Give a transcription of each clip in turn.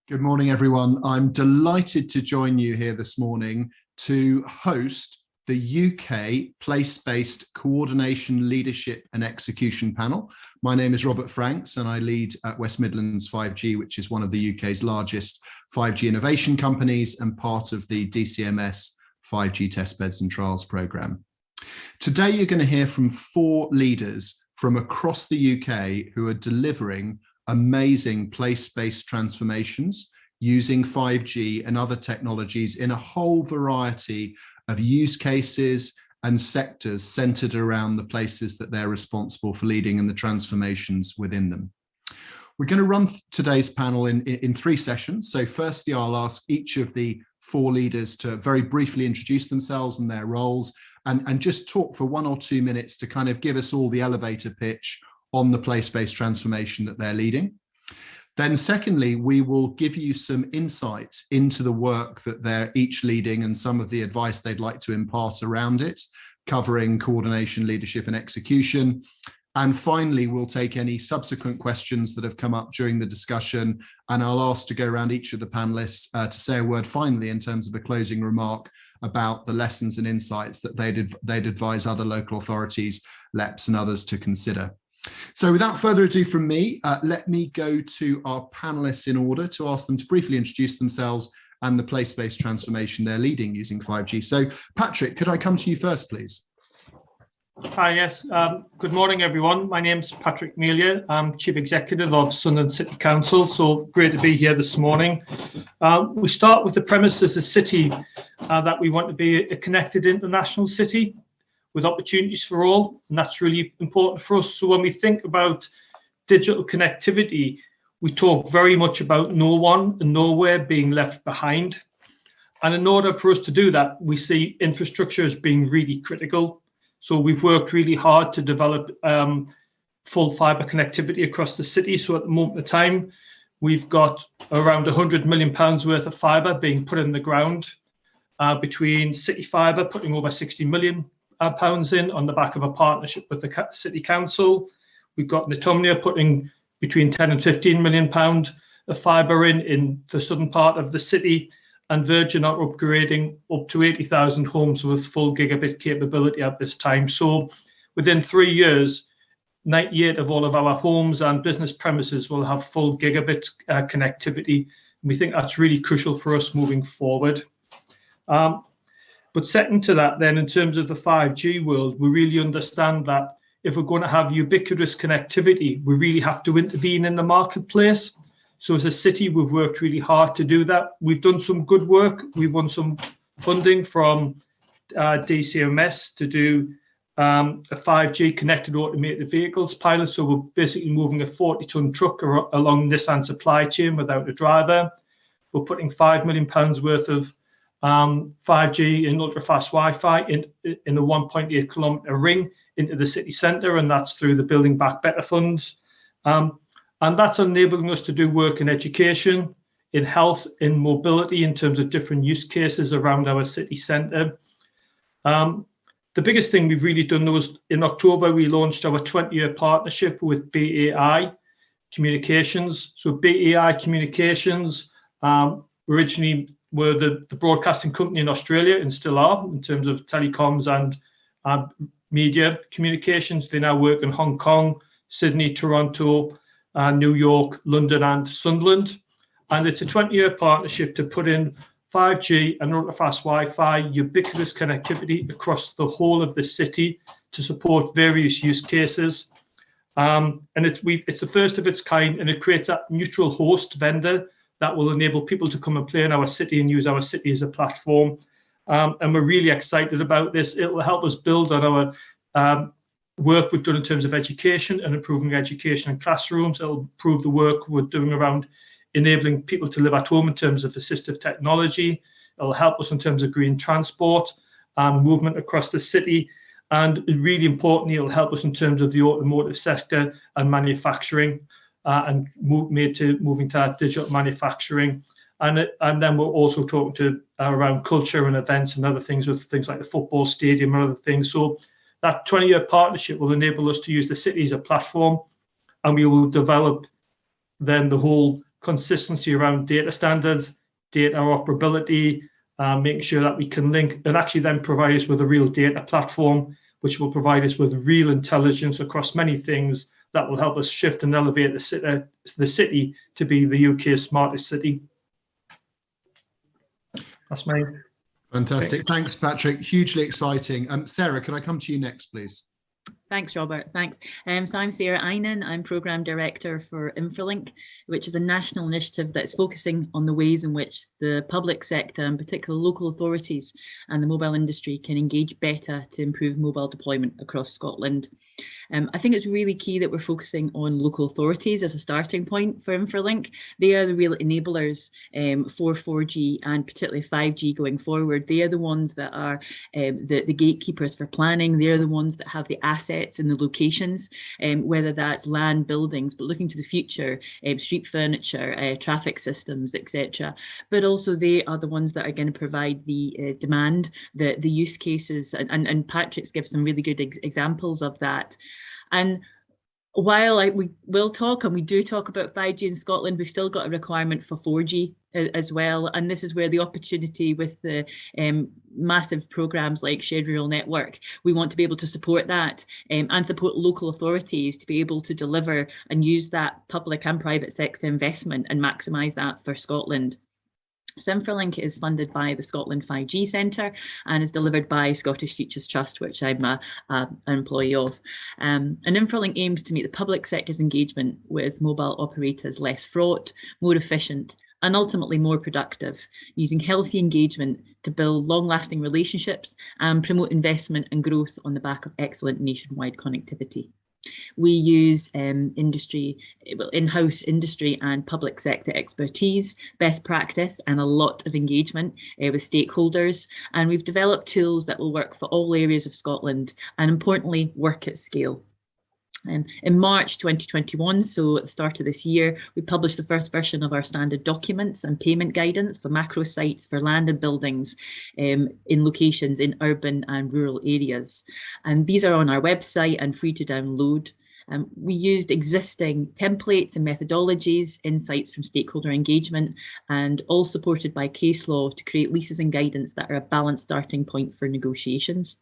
Good morning, everyone. I'm delighted to join you here this morning to host the UK Place-Based Coordination, Leadership and Execution panel. My name is Robert Franks and I lead at West Midlands 5G, which is one of the UK's largest 5G innovation companies and part of the DCMS 5G Test Beds and Trials programme. Today, you're going to hear from 4 leaders from across the UK who are delivering amazing place-based transformations using 5G and other technologies in a whole variety of use cases and sectors centered around the places that they're responsible for leading and the transformations within them. We're going to run today's panel in 3 sessions. So firstly, I'll ask each of the 4 leaders to very briefly introduce themselves and their roles and just talk for 1 or 2 minutes to kind of give us all the elevator pitch on the place-based transformation that they're leading. Then secondly, we will give you some insights into the work that they're each leading and some of the advice they'd like to impart around it, covering coordination, leadership and execution. And finally, we'll take any subsequent questions that have come up during the discussion, and I'll ask to go around each of the panelists to say a word finally in terms of a closing remark about the lessons and insights that they'd advise other local authorities, LEPs and others to consider. So without further ado from me, let me go to our panelists in order to ask them to briefly introduce themselves and the place-based transformation they're leading using 5G. So Patrick, could I come to you first, please? Hi, yes. Good morning, everyone. My name's Patrick Melia. I'm Chief Executive of Sunderland City Council, so great to be here this morning. We start with the premise as a city that we want to be a connected international city with opportunities for all, and that's really important for us. So when we think about digital connectivity, we talk very much about no one and nowhere being left behind. And in order for us to do that, we see infrastructure as being really critical. So we've worked really hard to develop full fibre connectivity across the city. So at the moment of time, we've got around £100 million worth of fibre being put in the ground between City Fibre putting over £60 million in on the back of a partnership with the City Council. We've got Netomnia putting between £10 and £15 million of fibre in the southern part of the city, and Virgin are upgrading up to 80,000 homes with full gigabit capability at this time. So within 3 years, 98 of all of our homes and business premises will have full gigabit connectivity. And we think that's really crucial for us moving forward. But second to that, then, in terms of the 5G world, we really understand that if we're going to have ubiquitous connectivity, we really have to intervene in the marketplace. So as a city, we've worked really hard to do that. We've done some good work. We've won some funding from DCMS to do a 5G connected automated vehicles pilot. So we're basically moving a 40-ton truck along Nissan supply chain without a driver. We're putting £5 million worth of 5G and ultra-fast Wi-Fi in a 1.8 kilometre ring into the city centre, and that's through the Building Back Better funds. And that's enabling us to do work in education, in health, in mobility, in terms of different use cases around our city centre. The biggest thing we've really done was in October, we launched our 20-year partnership with BAI Communications. So BAI Communications originally were the broadcasting company in Australia and still are in terms of telecoms and media communications. They now work in Hong Kong, Sydney, Toronto, New York, London and Sunderland. And it's a 20-year partnership to put in 5G and ultra-fast Wi-Fi ubiquitous connectivity across the whole of the city to support various use cases. And it's the first of its kind, and it creates a neutral host vendor that will enable people to come and play in our city and use our city as a platform. And we're really excited about this. It will help us build on our work we've done in terms of education and improving education in classrooms. It'll improve the work we're doing around enabling people to live at home in terms of assistive technology. It'll help us in terms of green transport and movement across the city. And really importantly, it'll help us in terms of the automotive sector and manufacturing. And moving to digital manufacturing, and then we're also talking to around culture and events and other things with things like the football stadium and other things. So that 20-year partnership will enable us to use the city as a platform, and we will develop then the whole consistency around data standards, data operability, making sure that we can link and actually then provide us with a real data platform, which will provide us with real intelligence across many things that will help us shift and elevate the city to be the UK's smartest city. That's my... Fantastic. Thanks, Patrick. Hugely exciting. Sarah, could I come to you next, please? Thanks, Robert. Thanks. So I'm Sarah Einan. I'm Programme Director for Infolink, which is a national initiative that's focusing on the ways in which the public sector, and particularly local authorities and the mobile industry, can engage better to improve mobile deployment across Scotland. I think it's really key that we're focusing on local authorities as a starting point for Infolink. They are the real enablers for 4G and particularly 5G going forward. They are the ones that are the gatekeepers for planning. They're the ones that have the assets and the locations, whether that's land, buildings, but looking to the future, street furniture, traffic systems, etc. But also they are the ones that are going to provide the demand, the use cases, and Patrick's given some really good examples of that. And while we will talk, and we do talk about 5G in Scotland, we've still got a requirement for 4G as well. And this is where the opportunity with the massive programmes like Shared Rural Network, we want to be able to support that and support local authorities to be able to deliver and use that public and private sector investment and maximise that for Scotland. Infolink is funded by the Scotland 5G Centre and is delivered by Scottish Futures Trust, which I'm an employee of. And Infolink aims to make the public sector's engagement with mobile operators less fraught, more efficient, and ultimately more productive, using healthy engagement to build long-lasting relationships and promote investment and growth on the back of excellent nationwide connectivity. We use in-house industry and public sector expertise, best practice, and a lot of engagement with stakeholders. And we've developed tools that will work for all areas of Scotland and importantly, work at scale. In March 2021, so at the start of this year, we published the first version of our standard documents and payment guidance for macro sites for land and buildings in locations in urban and rural areas. And these are on our website and free to download. We used existing templates and methodologies, insights from stakeholder engagement, and all supported by case law to create leases and guidance that are a balanced starting point for negotiations.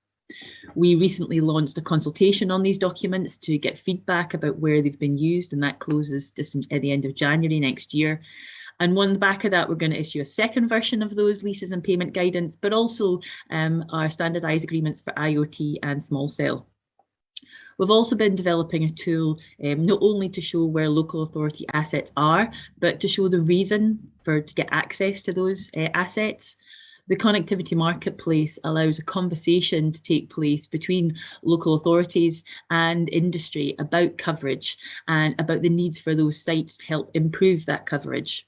We recently launched a consultation on these documents to get feedback about where they've been used, and that closes just at the end of January next year. And on the back of that, we're going to issue a second version of those leases and payment guidance, but also our standardised agreements for IoT and small cell. We've also been developing a tool not only to show where local authority assets are, but to show the reason to get access to those assets. The connectivity marketplace allows a conversation to take place between local authorities and industry about coverage and about the needs for those sites to help improve that coverage.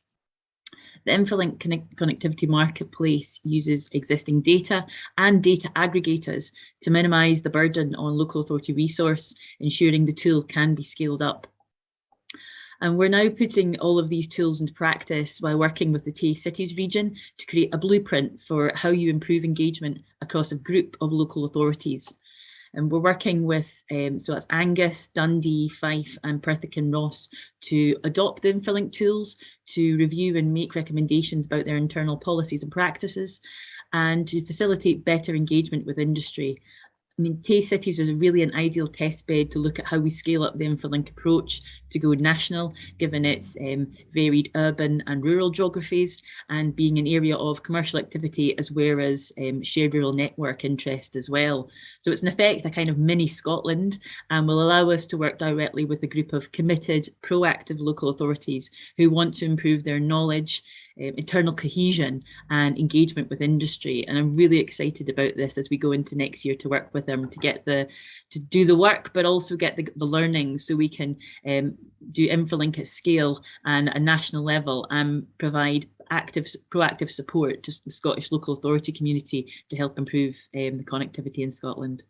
The Infolink connectivity marketplace uses existing data and data aggregators to minimise the burden on local authority resource, ensuring the tool can be scaled up. And we're now putting all of these tools into practice by working with the Tay Cities region to create a blueprint for how you improve engagement across a group of local authorities. And we're working with, so that's Angus, Dundee, Fife and Perthwick and Ross to adopt the Infolink tools, to review and make recommendations about their internal policies and practices, and to facilitate better engagement with industry. I mean, Tay Cities is really an ideal test bed to look at how we scale up the Infolink approach to go national, given its varied urban and rural geographies and being an area of commercial activity as well as shared rural network interest as well. So it's in effect a kind of mini Scotland and will allow us to work directly with a group of committed, proactive local authorities who want to improve their knowledge, internal cohesion and engagement with industry. And I'm really excited about this as we go into next year to work with them to do the work, but also get the learning so we can do Infolink at scale and a national level and provide proactive support to the Scottish local authority community to help improve the connectivity in Scotland.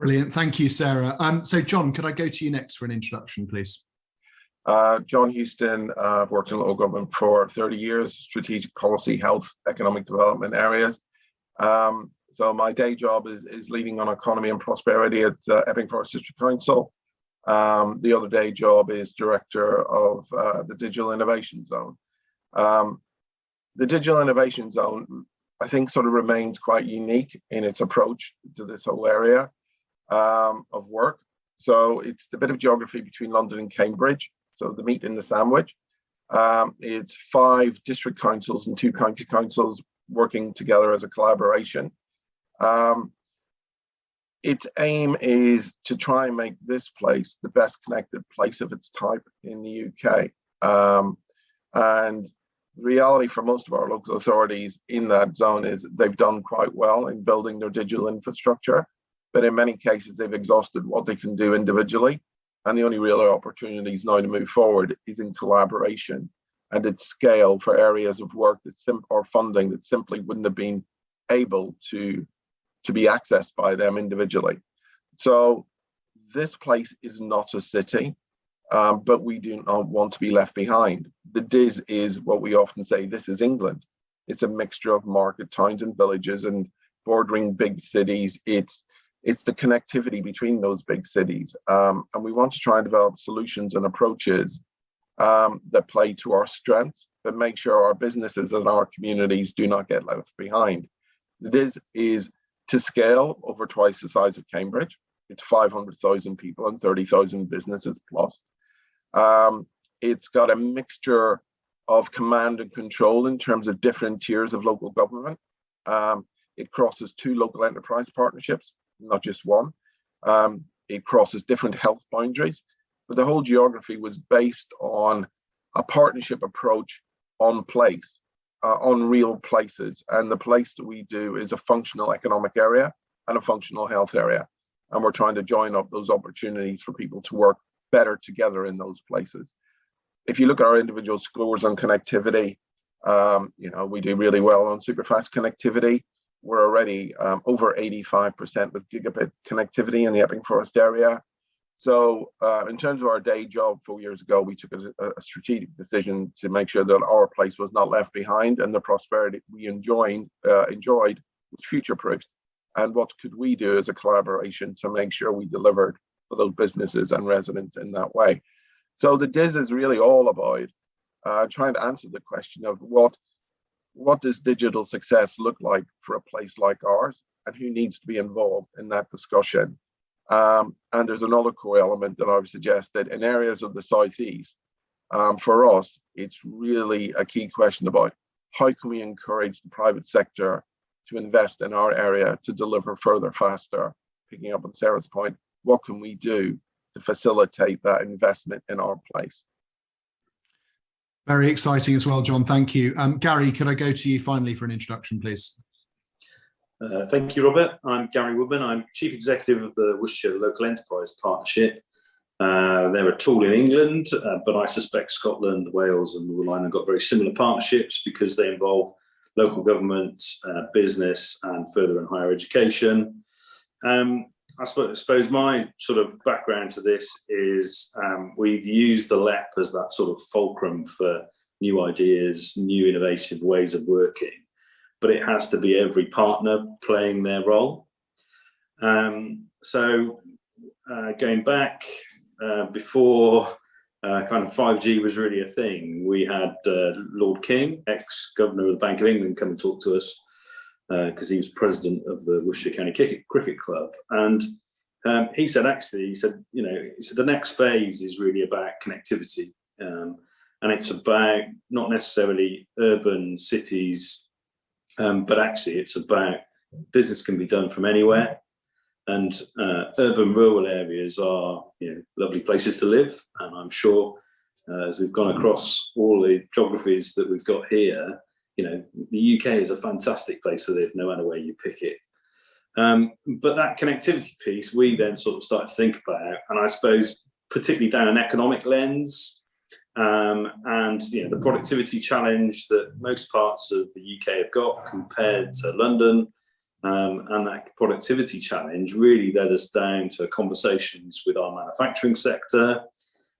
Brilliant, thank you, Sarah. So John, could I go to you next for an introduction, please? John Houston, I've worked in local government for 30 years, strategic policy, health, economic development areas. So my day job is leading on economy and prosperity at Epping Forest District Council. The other day job is director of the Digital Innovation Zone. The Digital Innovation Zone, I think, sort of remains quite unique in its approach to this whole area of work. So it's the bit of geography between London and Cambridge, so the meat in the sandwich. It's 5 district councils and 2 county councils working together as a collaboration. Its aim is to try and make this place the best connected place of its type in the UK. And the reality for most of our local authorities in that zone is they've done quite well in building their digital infrastructure, but in many cases they've exhausted what they can do individually. And the only real opportunities now to move forward is in collaboration and at scale for areas of work or funding that simply wouldn't have been able to be accessed by them individually. So this place is not a city, but we do not want to be left behind. The DIS is what we often say, this is England. It's a mixture of market towns and villages and bordering big cities. It's the connectivity between those big cities. And we want to try and develop solutions and approaches that play to our strengths, but make sure our businesses and our communities do not get left behind. The DIS is to scale over twice the size of Cambridge. It's 500,000 people and 30,000 businesses plus. It's got a mixture of command and control in terms of different tiers of local government. It crosses 2 local enterprise partnerships, not just one. It crosses different health boundaries, but the whole geography was based on a partnership approach on place, on real places. And the place that we do is a functional economic area and a functional health area. And we're trying to join up those opportunities for people to work better together in those places. If you look at our individual scores on connectivity, we do really well on superfast connectivity. We're already over 85% with gigabit connectivity in the Epping Forest area. So in terms of our day job 4 years ago, we took a strategic decision to make sure that our place was not left behind and the prosperity we enjoyed was future-proofed. And what could we do as a collaboration to make sure we delivered for those businesses and residents in that way? So the DIS is really all about trying to answer the question of what does digital success look like for a place like ours, and who needs to be involved in that discussion. And there's another core element that I would suggest that in areas of the Southeast, for us, it's really a key question about how can we encourage the private sector to invest in our area to deliver further, faster. Picking up on Sarah's point, what can we do to facilitate that investment in our place? Very exciting as well, John. Thank you. Gary, could I go to you finally for an introduction, please? Thank you, Robert. I'm Gary Woodman. I'm Chief Executive of the Worcestershire Local Enterprise Partnership. They're a tool in England, but I suspect Scotland, Wales and Northern Ireland have got very similar partnerships because they involve local government, business and further and higher education. I suppose my sort of background to this is we've used the LEP as that sort of fulcrum for new ideas, new innovative ways of working, but it has to be every partner playing their role. So going back before kind of 5G was really a thing, we had Lord King, ex-governor of the Bank of England, come and talk to us because he was president of the Worcestershire County Cricket Club. And he said, the next phase is really about connectivity. And it's about not necessarily urban cities, but actually it's about business can be done from anywhere. And urban rural areas are lovely places to live. And I'm sure as we've gone across all the geographies that we've got here, the UK is a fantastic place to live no matter where you pick it. But that connectivity piece, we then sort of start to think about, and I suppose particularly down an economic lens, and the productivity challenge that most parts of the UK have got compared to London, and that productivity challenge really led us down to conversations with our manufacturing sector.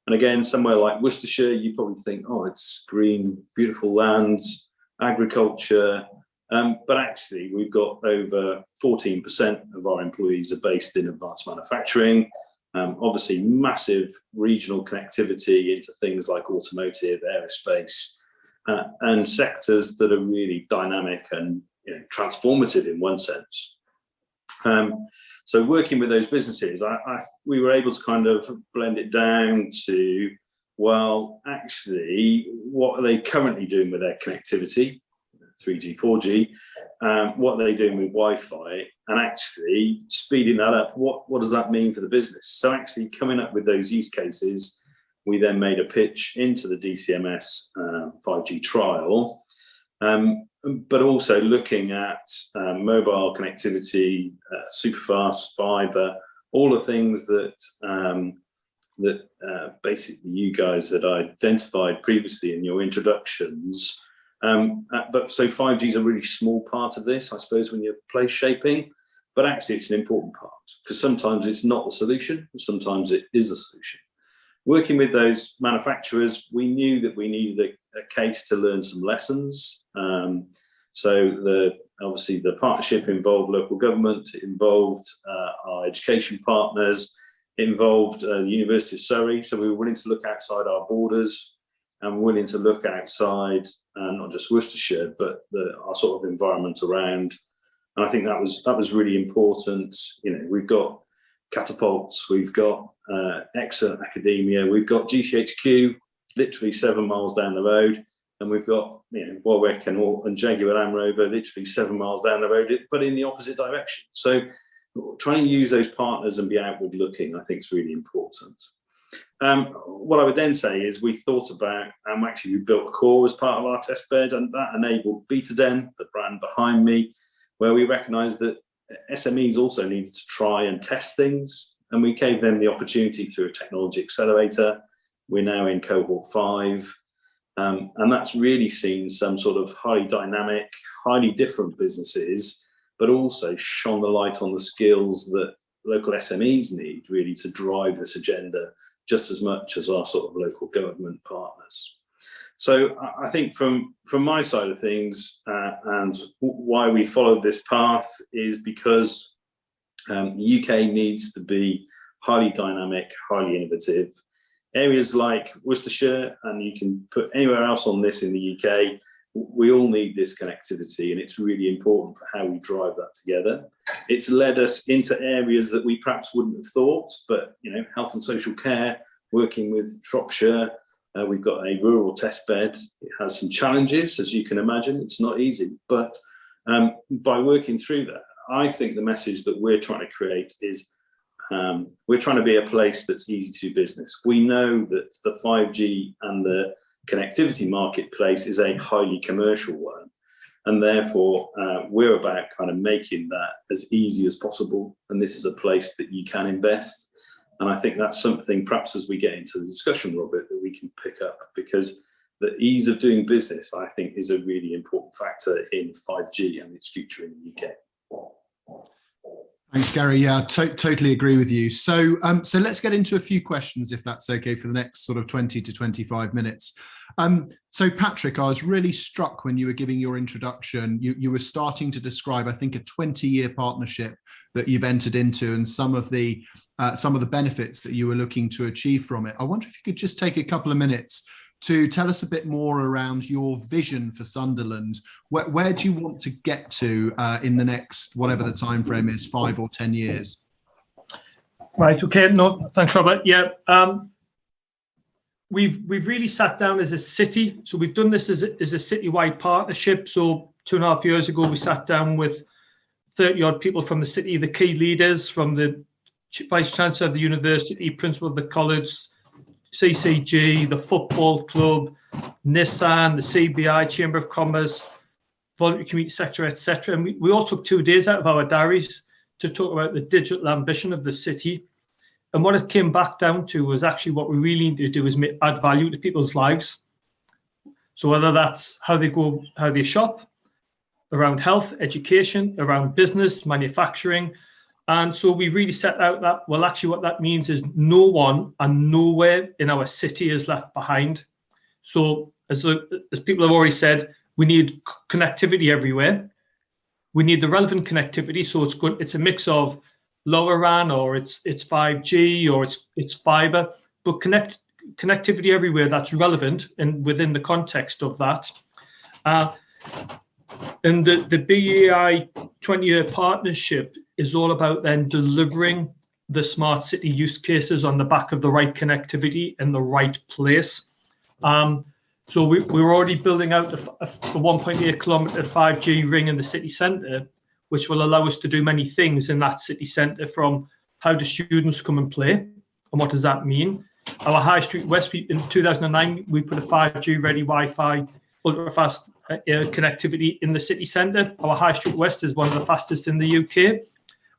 And again, somewhere like Worcestershire, you probably think, oh, it's green, beautiful lands, agriculture, but actually we've got over 14% of our employees are based in advanced manufacturing. Obviously, massive regional connectivity into things like automotive, aerospace, and sectors that are really dynamic and transformative in one sense. So working with those businesses, we were able to kind of blend it down to, well, actually, what are they currently doing with their connectivity, 3G, 4G, what are they doing with Wi-Fi, and actually speeding that up, what does that mean for the business? So actually coming up with those use cases, we then made a pitch into the DCMS 5G trial, but also looking at mobile connectivity, superfast fiber, all the things that basically you guys had identified previously in your introductions. But so 5G is a really small part of this, I suppose, when you're place shaping, but actually it's an important part, because sometimes it's not the solution, sometimes it is the solution. Working with those manufacturers, we knew that we needed a case to learn some lessons. So obviously the partnership involved local government, it involved our education partners, it involved the University of Surrey. So we were willing to look outside our borders and willing to look outside, not just Worcestershire, but our sort of environment around. And I think that was really important. We've got catapults, we've got excellent academia, we've got GCHQ literally 7 miles down the road, and we've got Warwick and Jaguar Land Rover literally 7 miles down the road, but in the opposite direction. So trying to use those partners and be outward looking, I think, is really important. What I would then say is we thought about, and actually we built Core as part of our test bed, and that enabled Betaden, the brand behind me, where we recognised that SMEs also needed to try and test things, and we gave them the opportunity through a technology accelerator. We're now in cohort 5, and that's really seen some sort of highly dynamic, highly different businesses, but also shone the light on the skills that local SMEs need really to drive this agenda just as much as our sort of local government partners. So I think from my side of things, and why we followed this path is because the UK needs to be highly dynamic, highly innovative. Areas like Worcestershire, and you can put anywhere else on this in the UK, we all need this connectivity, and it's really important for how we drive that together. It's led us into areas that we perhaps wouldn't have thought, but health and social care, working with Shropshire, we've got a rural test bed. It has some challenges, as you can imagine. It's not easy, but by working through that, I think the message that we're trying to create is we're trying to be a place that's easy to do business. We know that the 5G and the connectivity marketplace is a highly commercial one, and therefore we're about kind of making that as easy as possible, and this is a place that you can invest. And I think that's something, perhaps as we get into the discussion, Robert, that we can pick up, because the ease of doing business, I think, is a really important factor in 5G and its future in the UK. Thanks, Gary. Yeah, totally agree with you. So let's get into a few questions, if that's okay, for the next sort of 20 to 25 minutes. So Patrick, I was really struck when you were giving your introduction. You were starting to describe, I think, a 20-year partnership that you've entered into, and some of the benefits that you were looking to achieve from it. I wonder if you could just take a couple of minutes to tell us a bit more around your vision for Sunderland. Where do you want to get to in the next, whatever the time frame is, 5 or 10 years? Right. Okay. No, thanks, Robert. Yeah. We've really sat down as a city. So we've done this as a citywide partnership. So 2.5 years ago, we sat down with 30-odd people from the city, the key leaders, from the Vice Chancellor of the University, Principal of the College, CCG, the football club, Nissan, the CBI, Chamber of Commerce, voluntary community sector, etc. And we all took 2 days out of our diaries to talk about the digital ambition of the city. And what it came back down to was actually what we really need to do is add value to people's lives. So whether that's how they shop, around health, education, around business, manufacturing. And so we really set out that, well, actually what that means is no one and nowhere in our city is left behind. So as people have already said, we need connectivity everywhere. We need the relevant connectivity. So it's a mix of LoRaWAN or it's 5G or it's fiber, but connectivity everywhere that's relevant and within the context of that. And the BEI 20-year partnership is all about then delivering the smart city use cases on the back of the right connectivity in the right place. So we're already building out a 1.8 kilometre 5G ring in the city centre, which will allow us to do many things in that city centre, from how do students come and play and what does that mean. Our High Street West, in 2009, we put a 5G ready Wi-Fi ultra-fast connectivity in the city centre. Our High Street West is one of the fastest in the UK,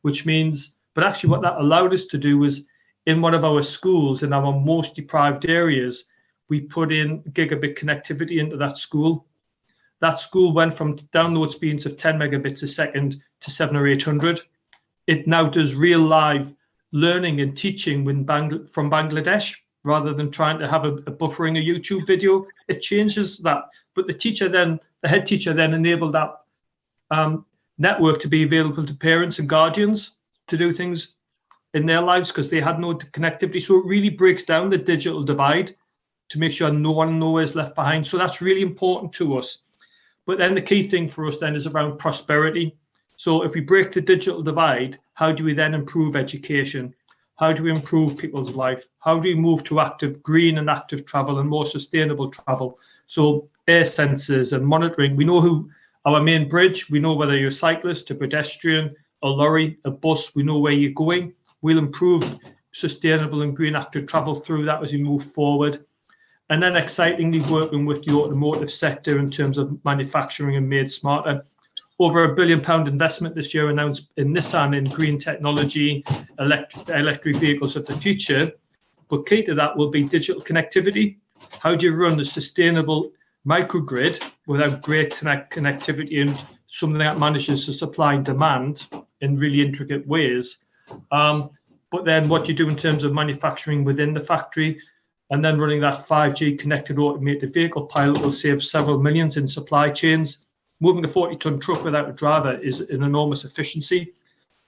which means, but actually what that allowed us to do was, in one of our schools, in our most deprived areas, we put in gigabit connectivity into that school. That school went from download speeds of 10 megabits a second to 700 or 800. It now does real live learning and teaching from Bangladesh, rather than trying to have a buffering a YouTube video. It changes that. But the head teacher then enabled that network to be available to parents and guardians to do things in their lives because they had no connectivity. So it really breaks down the digital divide to make sure no one nowhere is left behind. So that's really important to us. But then the key thing for us then is around prosperity. So if we break the digital divide, how do we then improve education? How do we improve people's life? How do we move to green and active travel and more sustainable travel? So air sensors and monitoring. We know who our main bridge, we know whether you're a cyclist, a pedestrian, a lorry, a bus, we know where you're going. We'll improve sustainable and green active travel through that as we move forward. And then excitingly working with the automotive sector in terms of manufacturing and made smarter. Over £1 billion investment this year announced in Nissan in green technology, electric vehicles of the future. But key to that will be digital connectivity. How do you run a sustainable microgrid without great connectivity and something that manages to supply and demand in really intricate ways? But then what you do in terms of manufacturing within the factory, and then running that 5G connected automated vehicle pilot will save several millions in supply chains. Moving a 40-ton truck without a driver is an enormous efficiency.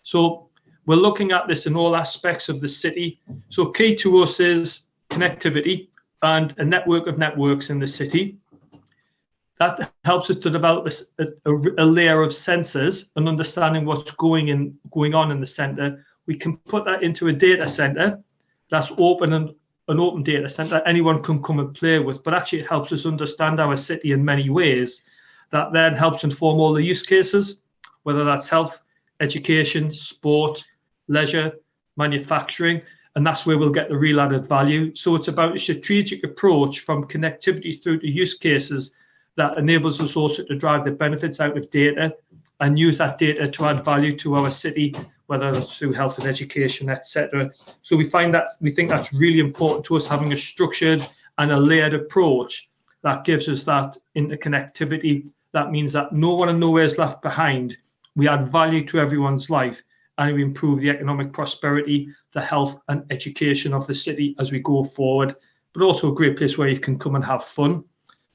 So we're looking at this in all aspects of the city. So key to us is connectivity and a network of networks in the city. That helps us to develop a layer of sensors and understanding what's going on in the centre. We can put that into a data centre that's open and an open data centre anyone can come and play with, but actually it helps us understand our city in many ways. That then helps inform all the use cases, whether that's health, education, sport, leisure, manufacturing, and that's where we'll get the real added value. So it's about a strategic approach from connectivity through to use cases that enables us also to drive the benefits out of data and use that data to add value to our city, whether that's through health and education, etc. So we think that's really important to us, having a structured and a layered approach that gives us that interconnectivity. That means that no one and nowhere is left behind. We add value to everyone's life and we improve the economic prosperity, the health and education of the city as we go forward, but also a great place where you can come and have fun.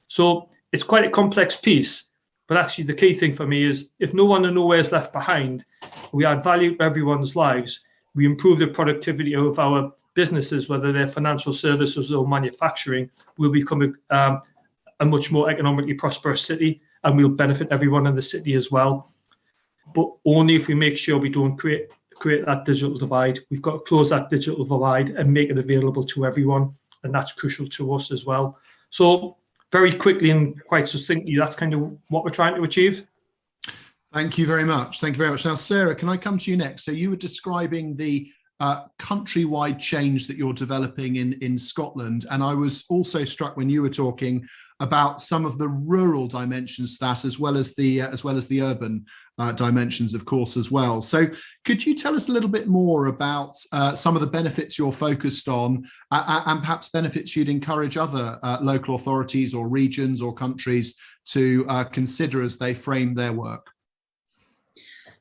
So it's quite a complex piece, but actually the key thing for me is if no one and nowhere is left behind, we add value to everyone's lives, we improve the productivity of our businesses, whether they're financial services or manufacturing, we'll become a much more economically prosperous city, and we'll benefit everyone in the city as well. But only if we make sure we don't create that digital divide. We've got to close that digital divide and make it available to everyone, and that's crucial to us as well. So very quickly and quite succinctly, that's kind of what we're trying to achieve. Thank you very much. Thank you very much. Now, Sarah, can I come to you next? So you were describing the countrywide change that you're developing in Scotland, and I was also struck when you were talking about some of the rural dimensions to that, as well as the urban dimensions, of course, as well. So could you tell us a little bit more about some of the benefits you're focused on, and perhaps benefits you'd encourage other local authorities or regions or countries to consider as they frame their work?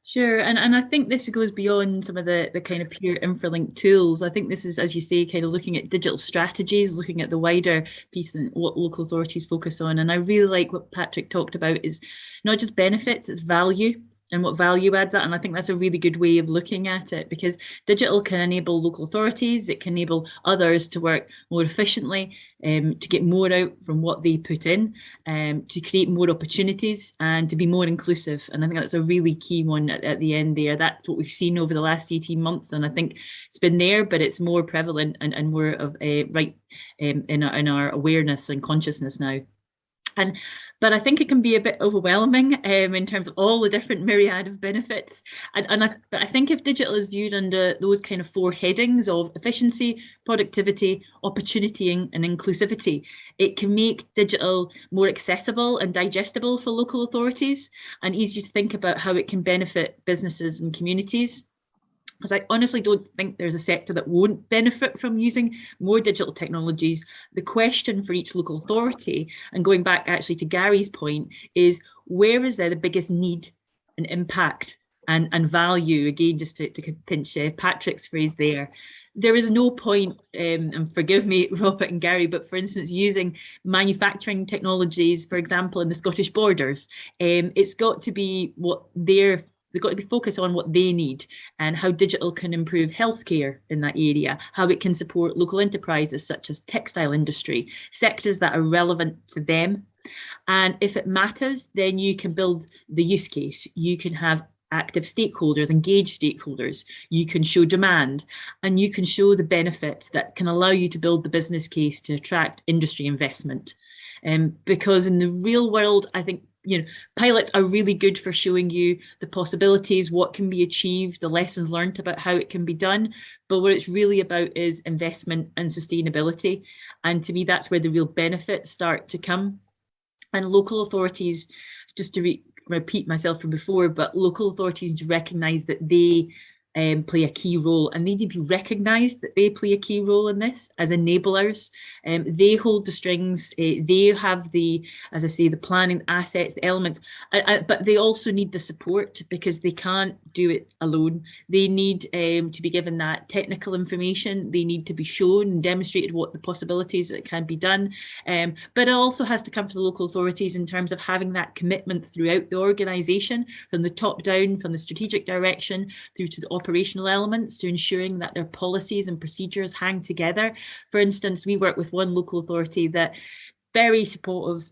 Sure, and I think this goes beyond some of the kind of pure Infolink tools. I think this is, as you say, kind of looking at digital strategies, looking at the wider piece and what local authorities focus on. And I really like what Patrick talked about is not just benefits, it's value. and what value add that. And I think that's a really good way of looking at it, because digital can enable local authorities, it can enable others to work more efficiently, to get more out from what they put in, to create more opportunities and to be more inclusive. And I think that's a really key one at the end there. That's what we've seen over the last 18 months. And I think it's been there, but it's more prevalent and more of a in our awareness and consciousness now. But I think it can be a bit overwhelming in terms of all the different myriad of benefits. But I think if digital is viewed under those kind of 4 headings of efficiency, productivity, opportunity, and inclusivity, it can make digital more accessible and digestible for local authorities, and easy to think about how it can benefit businesses and communities. Because I honestly don't think there's a sector that won't benefit from using more digital technologies. The question for each local authority, and going back actually to Gary's point, is where is there the biggest need and impact and value? Again, just to pinch Patrick's phrase there. There is no point, and forgive me, Robert and Gary, but for instance, using manufacturing technologies, for example, in the Scottish borders. It's got to be what they've got to be focused on what they need, and how digital can improve healthcare in that area, how it can support local enterprises such as textile industry, sectors that are relevant to them. And if it matters, then you can build the use case. You can have active stakeholders, engaged stakeholders. You can show demand, and you can show the benefits that can allow you to build the business case to attract industry investment. Because in the real world, I think pilots are really good for showing you the possibilities, what can be achieved, the lessons learned about how it can be done. But what it's really about is investment and sustainability. And to me, that's where the real benefits start to come. And local authorities, just to repeat myself from before, but local authorities recognise that they play a key role, and they need to be recognised that they play a key role in this as enablers. They hold the strings, they have the, as I say, the planning, assets, the elements, but they also need the support, because they can't do it alone. They need to be given that technical information, they need to be shown and demonstrated what the possibilities that can be done. But it also has to come from the local authorities in terms of having that commitment throughout the organisation, from the top down, from the strategic direction through to the operational elements, to ensuring that their policies and procedures hang together. For instance, we work with one local authority that very supportive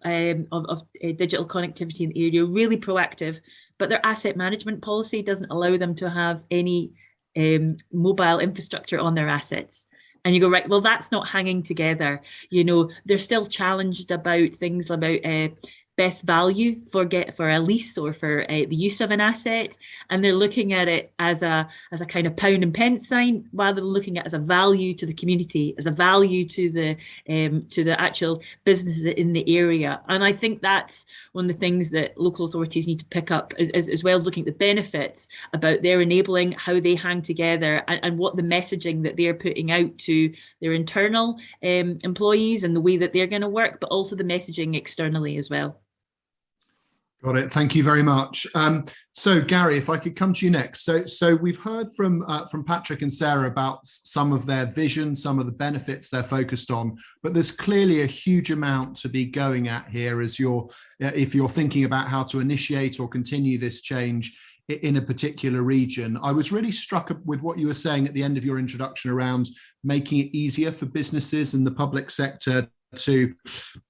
of digital connectivity in the area, really proactive, but their asset management policy doesn't allow them to have any mobile infrastructure on their assets. And you go, right, well, that's not hanging together. They're still challenged about things about best value for a lease or for the use of an asset, and they're looking at it as a kind of pound and pence sign, rather than looking at it as a value to the community, as a value to the actual businesses in the area. And I think that's one of the things that local authorities need to pick up, as well as looking at the benefits about their enabling, how they hang together, and what the messaging that they're putting out to their internal employees and the way that they're going to work, but also the messaging externally as well. Got it. Thank you very much. So Gary, if I could come to you next. So we've heard from Patrick and Sarah about some of their vision, some of the benefits they're focused on, but there's clearly a huge amount to be going at here if you're thinking about how to initiate or continue this change in a particular region. I was really struck with what you were saying at the end of your introduction around making it easier for businesses and the public sector to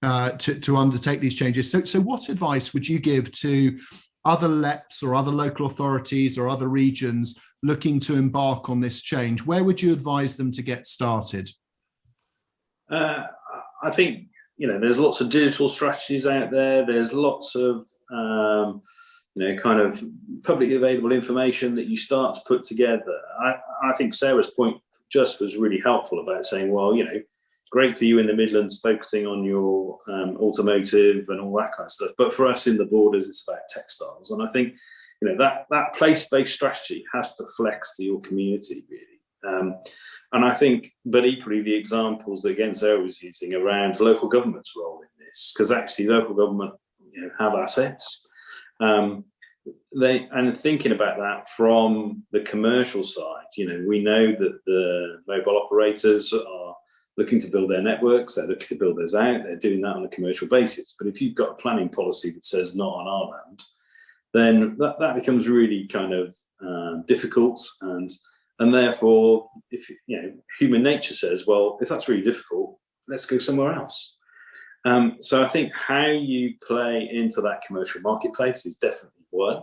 undertake these changes. So what advice would you give to other LEPs or other local authorities or other regions looking to embark on this change? Where would you advise them to get started? I think there's lots of digital strategies out there. There's lots of kind of publicly available information that you start to put together. I think Sarah's point just was really helpful about saying, well, great for you in the Midlands, focusing on your automotive and all that kind of stuff. But for us in the borders, it's about textiles. And I think, that place-based strategy has to flex to your community, really. And I think, but equally, the examples that, again, Sarah was using around local government's role in this, because actually local government, have assets. And thinking about that from the commercial side, we know that the mobile operators are looking to build their networks, they're looking to build those out, they're doing that on a commercial basis. But if you've got a planning policy that says not on our land, then that becomes really kind of difficult, and therefore, if human nature says, well, if that's really difficult, let's go somewhere else. So I think how you play into that commercial marketplace is definitely one.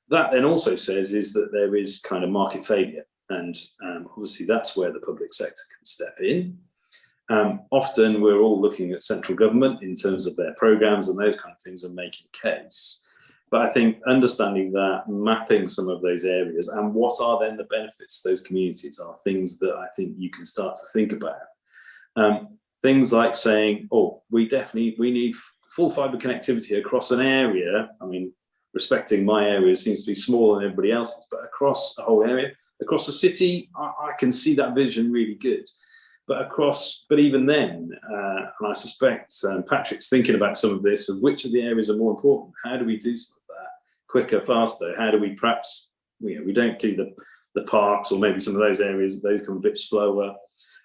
That then also says is that there is kind of market failure, and obviously that's where the public sector can step in. Often we're all looking at central government in terms of their programs and those kind of things and making a case. But I think understanding that, mapping some of those areas and what are then the benefits to those communities are things that I think you can start to think about. Things like saying, oh, we need full fibre connectivity across an area. I mean, respecting my area seems to be smaller than everybody else's, but across the whole area, across the city, I can see that vision really good. But even then, and I suspect Patrick's thinking about some of this, of which of the areas are more important. How do we do some of that quicker, faster? How do we perhaps, we don't do the parks, or maybe some of those areas, those come a bit slower.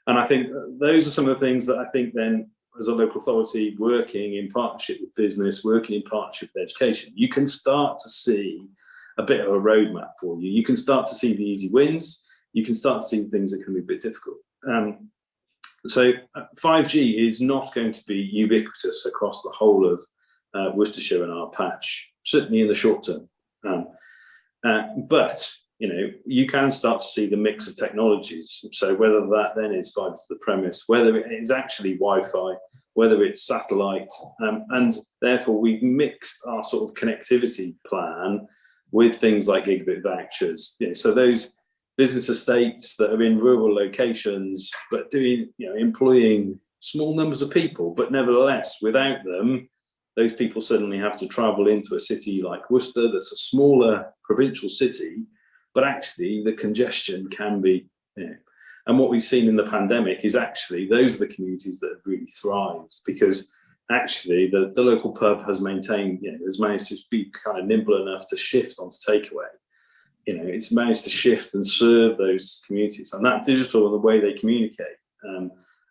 And I think those are some of the things that I think then, as a local authority, working in partnership with business, working in partnership with education, you can start to see a bit of a roadmap for you. You can start to see the easy wins. You can start to see things that can be a bit difficult. So 5G is not going to be ubiquitous across the whole of Worcestershire and our patch, certainly in the short term. But you can start to see the mix of technologies. So whether that then is fibre to the premise, whether it is actually Wi-Fi, whether it's satellite, and therefore we've mixed our sort of connectivity plan with things like gigabit vouchers. So those business estates that are in rural locations, but employing small numbers of people, but nevertheless, without them, those people suddenly have to travel into a city like Worcester, that's a smaller provincial city, but actually the congestion can be, and what we've seen in the pandemic is actually those are the communities that have really thrived, because actually the local pub has maintained, has managed to be kind of nimble enough to shift onto takeaway. It's managed to shift and serve those communities, and that digital and the way they communicate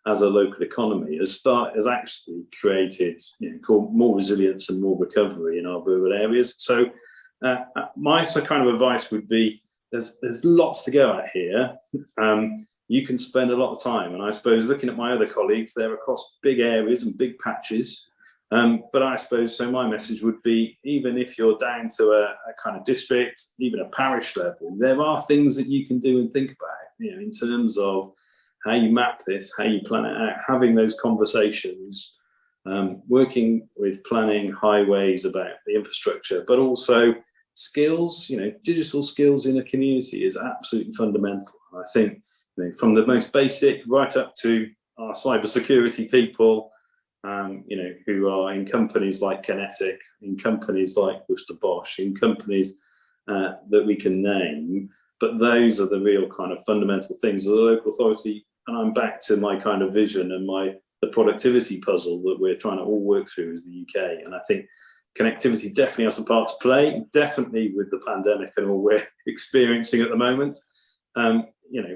as a local economy has actually created more resilience and more recovery in our rural areas. So my kind of advice would be, there's lots to go at here. You can spend a lot of time, and I suppose looking at my other colleagues, they're across big areas and big patches. But I suppose, so my message would be, even if you're down to a kind of district, even a parish level, there are things that you can do and think about, in terms of how you map this, how you plan it out, having those conversations, working with planning highways about the infrastructure, but also skills, digital skills in a community is absolutely fundamental. I think from the most basic right up to our cybersecurity people, who are in companies like Kinetic, in companies like Worcester Bosch, in companies that we can name. But those are the real kind of fundamental things of the local authority. And I'm back to my kind of vision and the productivity puzzle that we're trying to all work through as the UK. And I think connectivity definitely has a part to play, definitely with the pandemic and all we're experiencing at the moment.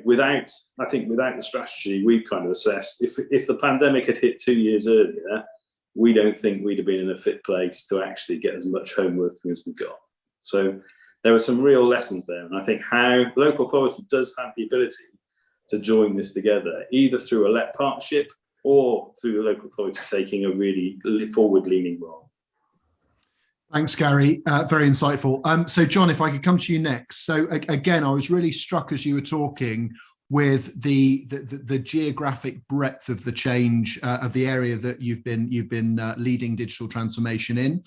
Without the strategy we've kind of assessed, if the pandemic had hit 2 years earlier, we don't think we'd have been in a fit place to actually get as much home working as we got. So there were some real lessons there. And I think how local authority does have the ability to join this together, either through a LEP partnership or through the local authority taking a really forward-leaning role. Thanks, Gary. Very insightful. So, John, if I could come to you next. So, again, I was really struck as you were talking with the geographic breadth of the change of the area that you've been leading digital transformation in.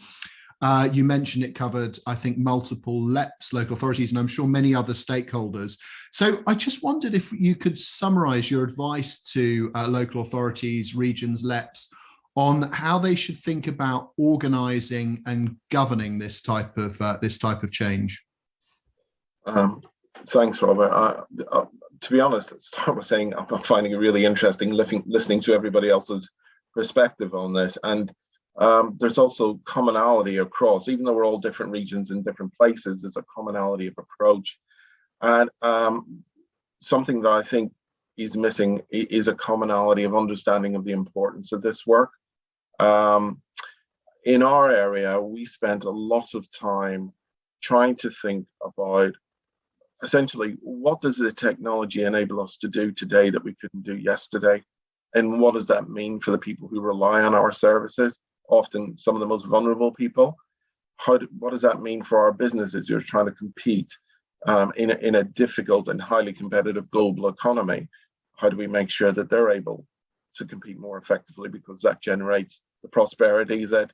You mentioned it covered, I think, multiple LEPs, local authorities, and I'm sure many other stakeholders. So I just wondered if you could summarise your advice to local authorities, regions, LEPs, on how they should think about organising and governing this type of change. Thanks, Robert. To be honest, let's start with saying I'm finding it really interesting listening to everybody else's perspective on this. And there's also commonality across, even though we're all different regions in different places, there's a commonality of approach. And something that I think is missing is a commonality of understanding of the importance of this work. In our area, we spent a lot of time trying to think about essentially what does the technology enable us to do today that we couldn't do yesterday, and what does that mean for the people who rely on our services, often some of the most vulnerable people. What does that mean for our businesses who are trying to compete in a difficult and highly competitive global economy? How do we make sure that they're able to compete more effectively, because that generates the prosperity that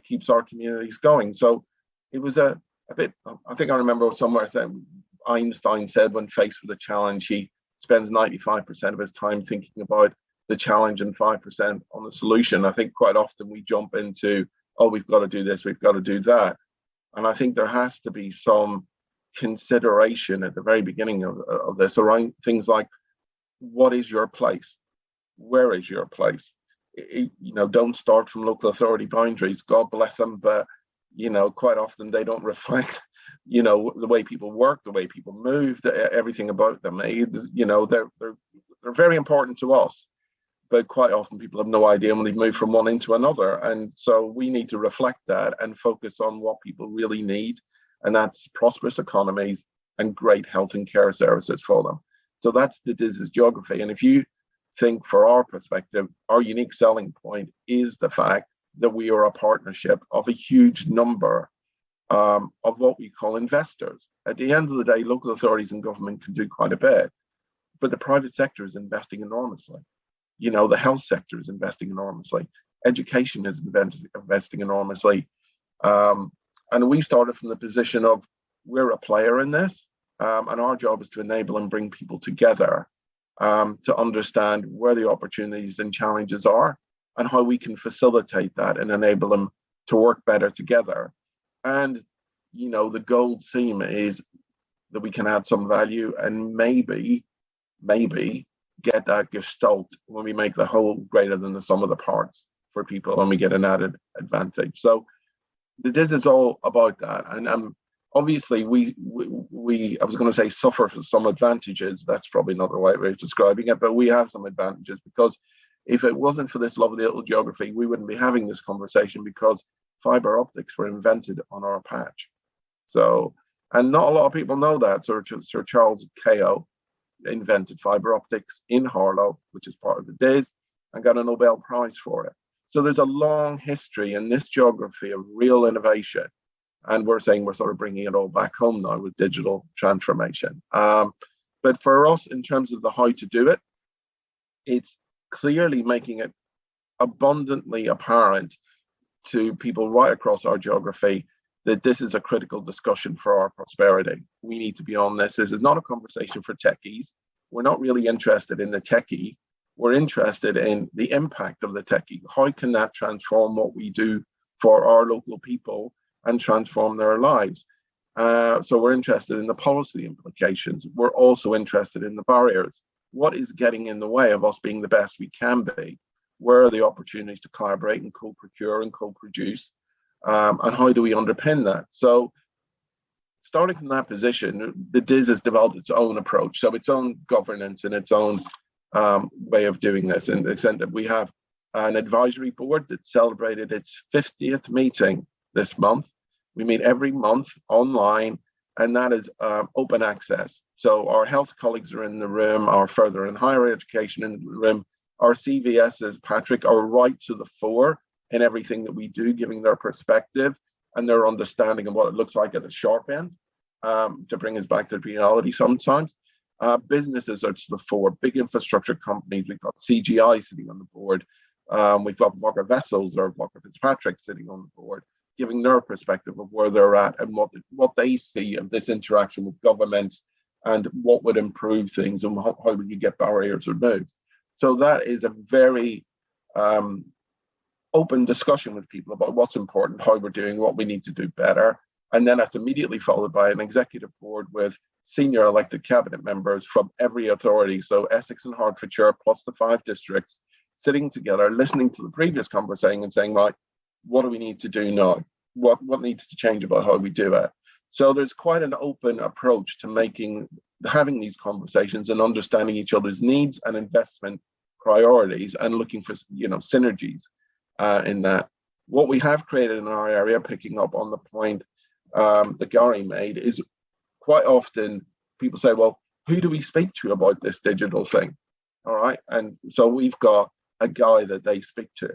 keeps our communities going? So it was a bit, I think I remember somewhere saying, Einstein said when faced with a challenge, he spends 95% of his time thinking about the challenge and 5% on the solution. I think quite often we jump into, oh, we've got to do this, we've got to do that. And I think there has to be some consideration at the very beginning of this around things like, what is your place? Where is your place? Don't start from local authority boundaries. God bless them, but quite often they don't reflect the way people work, the way people move, everything about them. They're very important to us, but quite often people have no idea when they've moved from one into another. And so we need to reflect that and focus on what people really need, and that's prosperous economies and great health and care services for them. So that's the DIS's geography. And if you think, for our perspective, our unique selling point is the fact that we are a partnership of a huge number of what we call investors. At the end of the day, local authorities and government can do quite a bit, but the private sector is investing enormously. The health sector is investing enormously. Education is investing enormously. And we started from the position of, we're a player in this, and our job is to enable and bring people together to understand where the opportunities and challenges are, and how we can facilitate that and enable them to work better together. And, the gold theme is that we can add some value and maybe get that gestalt when we make the whole greater than the sum of the parts for people, and we get an added advantage. So the DIS is all about that. And obviously we I was going to say suffer for some advantages. That's probably not the right way of describing it, but we have some advantages, because if it wasn't for this lovely little geography, we wouldn't be having this conversation, because fiber optics were invented on our patch. So, and not a lot of people know that. Sir Charles Kao invented fiber optics in Harlow, which is part of the DIS, and got a Nobel Prize for it. So there's a long history in this geography of real innovation. And we're saying we're sort of bringing it all back home now with digital transformation. But for us, in terms of the how to do it, it's clearly making it abundantly apparent to people right across our geography that this is a critical discussion for our prosperity. We need to be on this. This is not a conversation for techies. We're not really interested in the techie. We're interested in the impact of the techie. How can that transform what we do for our local people and transform their lives? So we're interested in the policy implications. We're also interested in the barriers. What is getting in the way of us being the best we can be? Where are the opportunities to collaborate and co-procure and co-produce? And how do we underpin that? So starting from that position, the DIS has developed its own approach, so its own governance and its own way of doing this, in the extent that we have an advisory board that celebrated its 50th meeting this month. We meet every month online, and that is open access. So our health colleagues are in the room, our further and higher education in the room, our CVSs, Patrick, are right to the fore in everything that we do, giving their perspective and their understanding of what it looks like at the sharp end, to bring us back to reality sometimes. Businesses are to the fore, big infrastructure companies. We've got CGI sitting on the board. We've got Walker Vessels or Walker Fitzpatrick sitting on the board, giving their perspective of where they're at and what they see of this interaction with government and what would improve things and how would you get barriers removed. So that is a very open discussion with people about what's important, how we're doing, what we need to do better. And then that's immediately followed by an executive board with senior elected cabinet members from every authority. So Essex and Hertfordshire, plus the 5 districts, sitting together, listening to the previous conversation and saying, right, what do we need to do now? What needs to change about how we do it? So there's quite an open approach to having these conversations and understanding each other's needs and investment priorities and looking for synergies in that. What we have created in our area, picking up on the point that Gary made is quite often people say, well, who do we speak to about this digital thing? All right. And so we've got a guy that they speak to.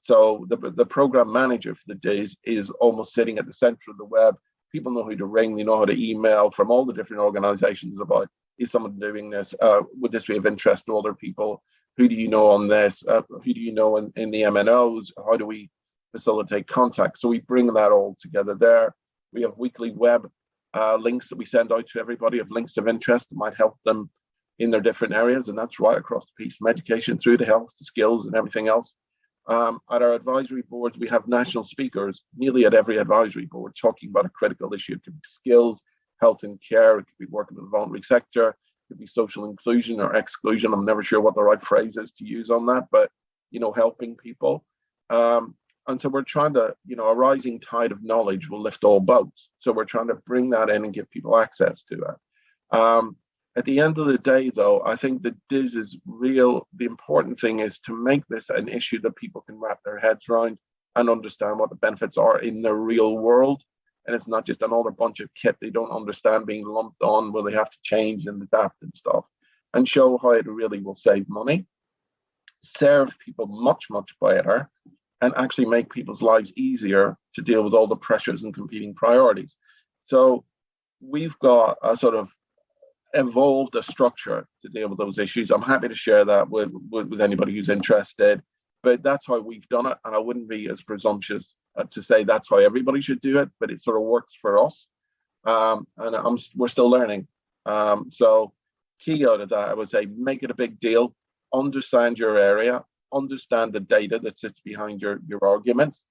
So the program manager for the days is almost sitting at the center of the web. People know who to ring, they know how to email from all the different organizations about, is someone doing this? Would this be of interest to other people? Who do you know on this? Who do you know in the MNOs? How do we facilitate contact? So we bring that all together there. We have weekly web links that we send out to everybody of links of interest that might help them in their different areas. And that's right across the piece, from education through to health, to skills and everything else. At our advisory boards, we have national speakers nearly at every advisory board talking about a critical issue. It could be skills, health and care, it could be working in the voluntary sector, it could be social inclusion or exclusion. I'm never sure what the right phrase is to use on that, but, you know, helping people. And so we're trying to, you know, a rising tide of knowledge will lift all boats. So we're trying to bring that in and give people access to it. At the end of the day, though, I think the DIS is real. The important thing is to make this an issue that people can wrap their heads around and understand what the benefits are in the real world. And it's not just another bunch of kit they don't understand being lumped on where they have to change and adapt and stuff, and show how it really will save money, serve people much, much better, and actually make people's lives easier to deal with all the pressures and competing priorities. So we've got a sort of evolved a structure to deal with those issues. I'm happy to share that with anybody who's interested, but that's how we've done it. And I wouldn't be as presumptuous to say that's how everybody should do it, but it sort of works for us. And we're still learning. So key out of that, I would say, make it a big deal, understand your area, understand the data that sits behind your arguments,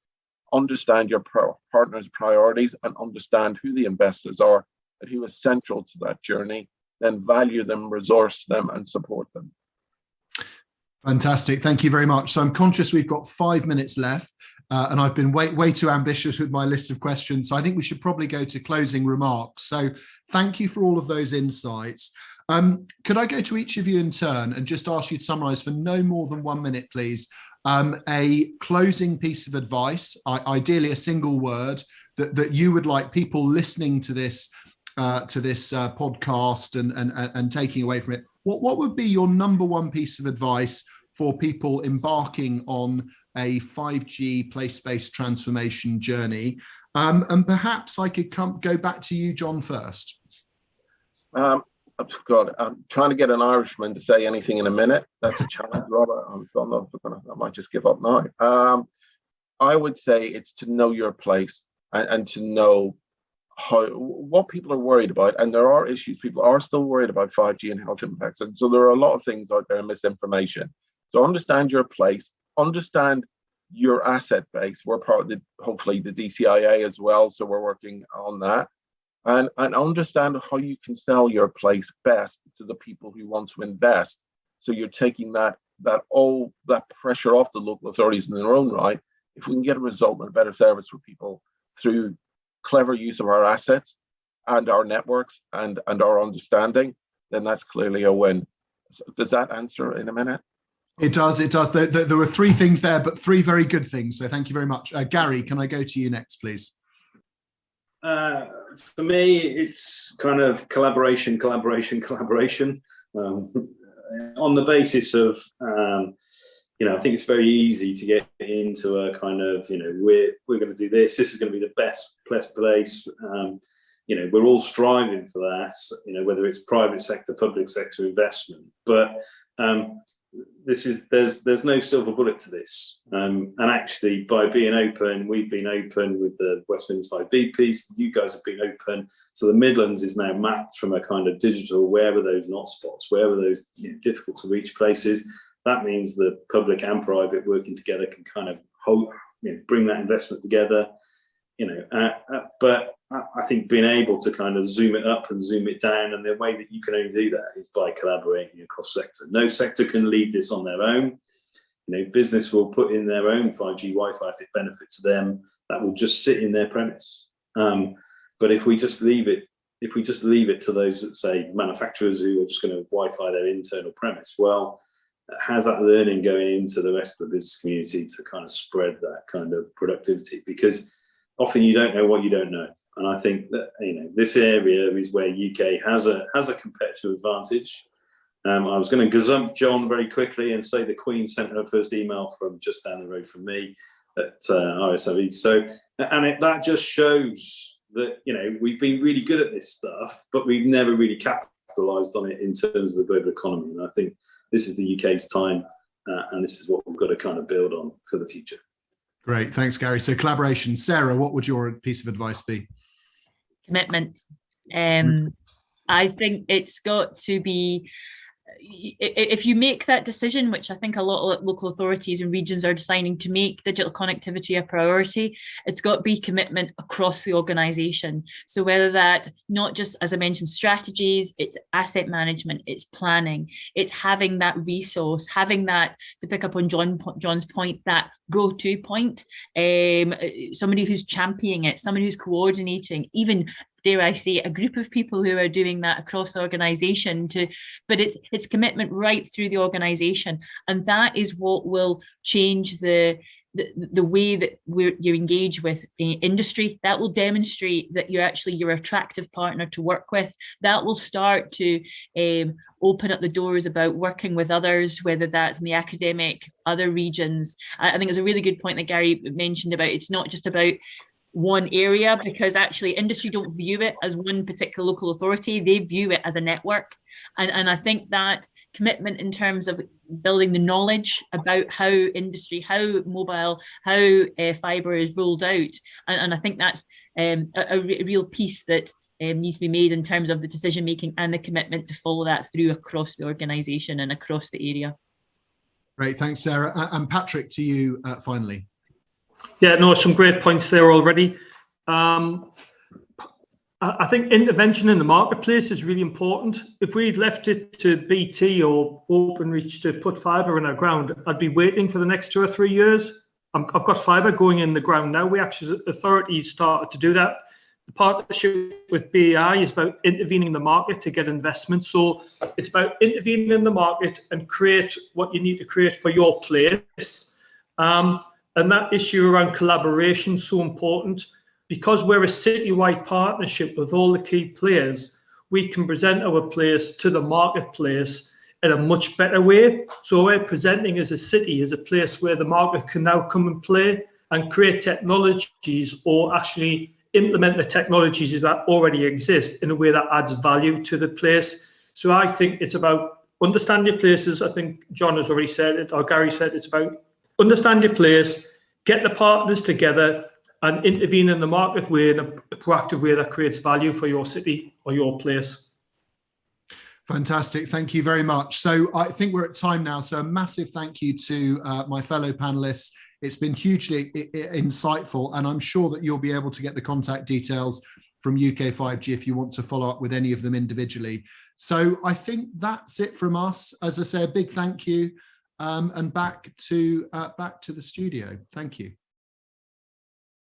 understand your partner's priorities, and understand who the investors are and who is central to that journey. Then value them, resource them, and support them. Fantastic. Thank you very much. So I'm conscious we've got 5 minutes left, and I've been way too ambitious with my list of questions. So I think we should probably go to closing remarks. So thank you for all of those insights. Could I go to each of you in turn and just ask you to summarize for no more than 1 minute, please, a closing piece of advice, ideally a single word that you would like people listening to this podcast and taking away from it. What would be your number one piece of advice for people embarking on a 5G place-based transformation journey? And perhaps I could go back to you, John, first. God, I'm trying to get an Irishman to say anything in a minute. That's a challenge, Robert. I might just give up now. I would say it's to know your place and to know what people are worried about. And there are issues. People are still worried about 5G and health impacts. And so there are a lot of things out there, misinformation. So understand your place, understand your asset base. We're part of hopefully the DCIA as well. So we're working on that. And understand how you can sell your place best to the people who want to invest. So you're taking that pressure off the local authorities in their own right. If we can get a result and a better service for people through clever use of our assets and our networks and our understanding, then that's clearly a win. So does that answer in a minute? It does. There were 3 things there, but 3 very good things. So thank you very much. Gary, can I go to you next, please? For me, it's kind of collaboration. On the basis of, I think it's very easy to get into a kind of, we're going to do this. This is going to be the best place. We're all striving for that. Whether it's private sector, public sector investment, but there's no silver bullet to this. And actually, by being open, we've been open with the West Midlands 5B piece. You guys have been open. So the Midlands is now mapped from a kind of digital, where are those not spots, where are those difficult to reach places. That means the public and private working together can kind of bring that investment together. But I think being able to kind of zoom it up and zoom it down, and the way that you can only do that is by collaborating across sector. No sector can lead this on their own. Business will put in their own 5G Wi-Fi if it benefits them. That will just sit in their premise. But if we just leave it to those that say manufacturers who are just going to Wi-Fi their internal premise, well, how's that learning going into the rest of the business community to kind of spread that kind of productivity? Because often you don't know what you don't know. And I think that, you know, this area is where UK has a competitive advantage. I was going to gazump John very quickly and say the Queen sent her first email from just down the road from me at RSIV. So, and that just shows that, you know, we've been really good at this stuff, but we've never really capitalised on it in terms of the global economy. And I think this is the UK's time, and this is what we've got to kind of build on for the future. Great, thanks, Gary. So collaboration. Sarah, what would your piece of advice be? Commitment. I think it's got to be, if you make that decision, which I think a lot of local authorities and regions are deciding to make digital connectivity a priority, it's got to be commitment across the organisation. So whether that, not just, as I mentioned, strategies, it's asset management, it's planning, it's having that resource, having that, to pick up on John's point, that go-to point, somebody who's championing it, somebody who's coordinating, even, dare I say, a group of people who are doing that across the organisation. But it's commitment right through the organisation, and that is what will change the way that you engage with industry. That will demonstrate that you're an attractive partner to work with. That will start to open up the doors about working with others, whether that's in the academic, other regions. I think it's a really good point that Gary mentioned about it's not just about one area, because actually industry don't view it as one particular local authority, they view it as a network. And I think that commitment in terms of building the knowledge about how industry, how mobile, how fibre is rolled out, and I think that's a real piece that needs to be made in terms of the decision making and the commitment to follow that through across the organisation and across the area. Great, thanks, Sarah. And Patrick, to you finally. Yeah, no, some great points there already. I think intervention in the marketplace is really important. If we'd left it to BT or Openreach to put fibre in our ground, I'd be waiting for the next 2 or 3 years. I've got fibre going in the ground now. Authorities started to do that. The partnership with BAI is about intervening in the market to get investment. So it's about intervening in the market and create what you need to create for your place. And that issue around collaboration is so important. Because we're a citywide partnership with all the key players, we can present our place to the marketplace in a much better way. So we're presenting as a city, as a place where the market can now come and play and create technologies, or actually implement the technologies that already exist in a way that adds value to the place. So I think it's about understand your places. I think John has already said it, or Gary said it's about understand your place, get the partners together, and intervene in the market way, in a proactive way that creates value for your city or your place. Fantastic. Thank you very much. So I think we're at time now. So a massive thank you to my fellow panelists. It's been hugely insightful, and I'm sure that you'll be able to get the contact details from UK5G if you want to follow up with any of them individually. So I think that's it from us. As I say, a big thank you, and back to the studio. Thank you.